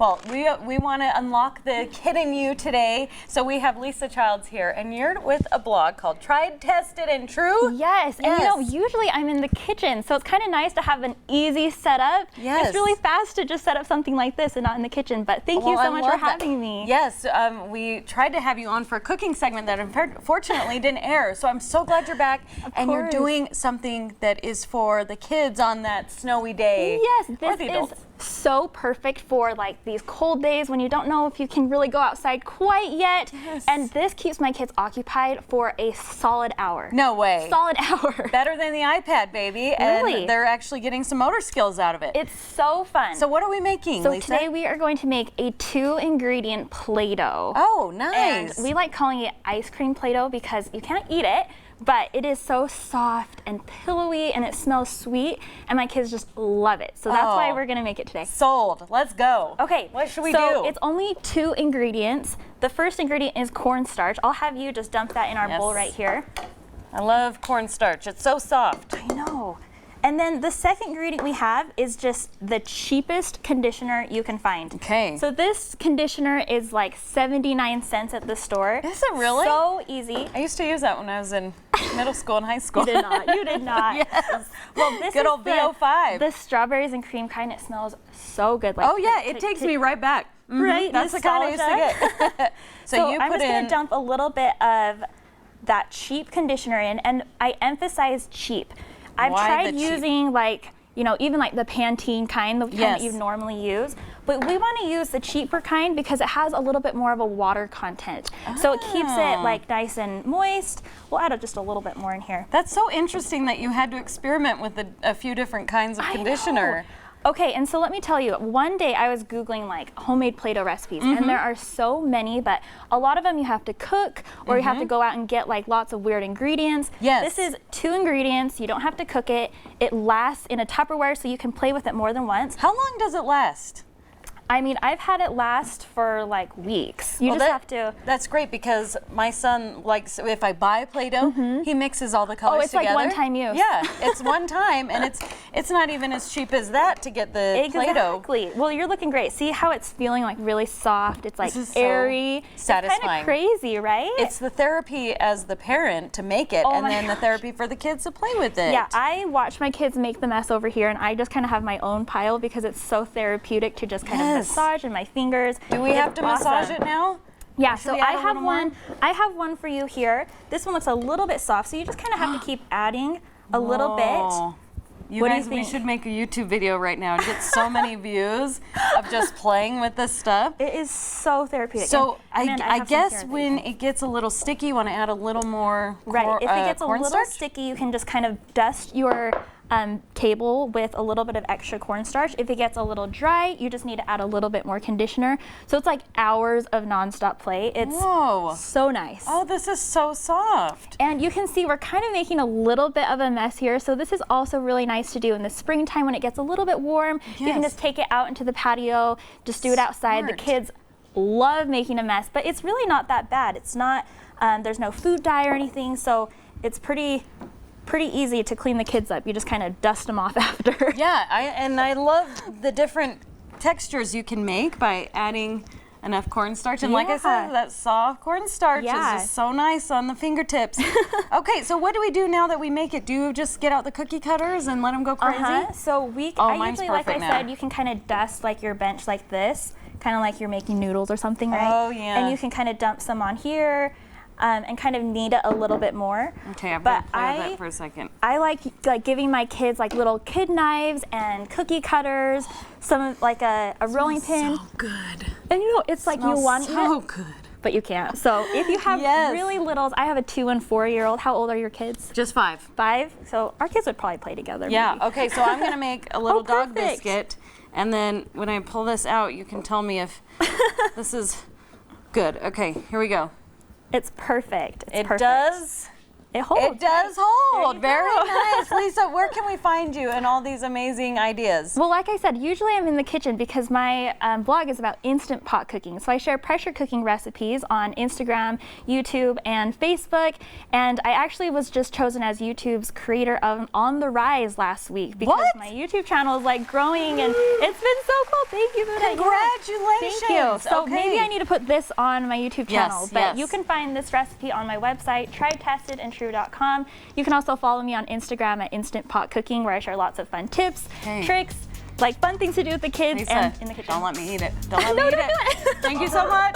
Well, we want to unlock the kid in you today. So we have Lisa Childs here, and you're with a blog called Tried, Tested, and True. Yes, and you know, usually I'm in the kitchen, so it's kind of nice to have an easy setup. Yes. It's really fast to just set up something like this and not in the kitchen, but thank you so much for having me. Yes, we tried to have you on for a cooking segment that unfortunately didn't air, so I'm so glad you're back, and you're doing something that is for the kids on that snowy day. Yes, this is so perfect for like these cold days when you don't know if you can really go outside quite yet. Yes. And this keeps my kids occupied for a solid hour. No way. Solid hour. Better than the iPad, baby. Really? And they're actually getting some motor skills out of it. It's so fun. So what are we making, So Lisa? today we are going to make a 2-ingredient Play-Doh. Oh, nice. And we like calling it ice cream Play-Doh because you can't eat it, but it is so soft and pillowy and it smells sweet, and my kids just love it. So that's why we're gonna make it today. Sold. Let's go. Okay. What should we so do? It's only 2 ingredients. The first ingredient is cornstarch. I'll have you just dump that in our bowl right here. I love cornstarch. It's so soft. I know. And then the second ingredient we have is just the cheapest conditioner you can find. Okay. So this conditioner is like 79 cents at the store. Is it really? So easy. I used to use that when I was in middle school and high school. You did not. You did not. Yes. Well, this Good is old VO5. The strawberries and cream kind. It smells so good. Like, oh yeah, it takes me right back. Right. That's the kind I used to get. So you I'm put just gonna dump a little bit of that cheap conditioner in, and I emphasize cheap. I've tried using like, you know, even like the Pantene kind, the kind that you normally use, but we want to use the cheaper kind because it has a little bit more of a water content. So it keeps it like nice and moist. We'll add just a little bit more in here. That's so interesting that you had to experiment with a few different kinds of conditioner. Okay, and so let me tell you, one day I was Googling like homemade Play-Doh recipes, and there are so many, but a lot of them you have to cook or you have to go out and get like lots of weird ingredients. Yes. This is 2 ingredients, you don't have to cook it. It lasts in a Tupperware so you can play with it more than once. How long does it last? I mean, I've had it last for like weeks. You just have to. That's great because my son likes, if I buy Play-Doh, he mixes all the colors together. Like one-time use. Yeah, it's one time, and it's not even as cheap as that to get the Play-Doh. Exactly. Well, you're looking great. See how it's feeling like really soft? It's like airy. So satisfying. It's kind of crazy, right? It's the therapy as the parent to make it, and then the therapy for the kids to play with it. Yeah, I watch my kids make the mess over here, and I just kind of have my own pile because it's so therapeutic to just kind of massage in my fingers. Do we have to massage it now? Yeah, so I have one. I have one for you here. This one looks a little bit soft, so you just kind of have to keep adding a little bit. You guys, we should make a YouTube video right now and get so many views of just playing with this stuff. It is so therapeutic. So I guess when it gets a little sticky, you want to add a little more if it gets a little sticky, you can just kind of dust your table with a little bit of extra cornstarch. If it gets a little dry, you just need to add a little bit more conditioner. So it's like hours of nonstop play. It's so nice. Oh, this is so soft. And you can see we're kind of making a little bit of a mess here. So this is also really nice to do in the springtime when it gets a little bit warm. You can just take it out into the patio, just do it outside. The kids love making a mess, but it's really not that bad. It's not, there's no food dye or anything, so it's pretty easy to clean the kids up. You just kind of dust them off after. Yeah, I love the different textures you can make by adding enough cornstarch. And like I said, that soft cornstarch is just so nice on the fingertips. Okay, so what do we do now that we make it? Do you just get out the cookie cutters and let them go crazy? So I usually, like I said, you can kind of dust like your bench like this, kind of like you're making noodles or something, right? Oh, yeah. And you can kind of dump some on here. And kind of knead it a little bit more. Okay, I've got to play with that for a second. I like giving my kids like little kid knives and cookie cutters, some like a rolling pin. So good. And you know, it's like you want so good. But you can't. So if you have really littles, I have a 2- and 4-year-old. How old are your kids? Just 5. 5? So our kids would probably play together. Yeah, okay, so I'm gonna make a little dog biscuit, and then when I pull this out, you can tell me if this is good. Okay, here we go. It's perfect. It does It holds. It does hold. Very nice. Lisa, where can we find you and all these amazing ideas? Well, like I said, usually I'm in the kitchen because my blog is about instant pot cooking. So I share pressure cooking recipes on Instagram, YouTube, and Facebook. And I actually was just chosen as YouTube's creator of On the Rise last week because my YouTube channel is like growing and it's been so cool. Thank you for that. Congratulations. Thank you. So maybe I need to put this on my YouTube channel. But you can find this recipe on my website, triedtestedandtrue.com. You can also follow me on Instagram at Instant Pot Cooking, where I share lots of fun tips, tricks, like fun things to do with the kids, Lisa, and in the kitchen. Don't let me eat it. Don't let me eat it. Thank you so much.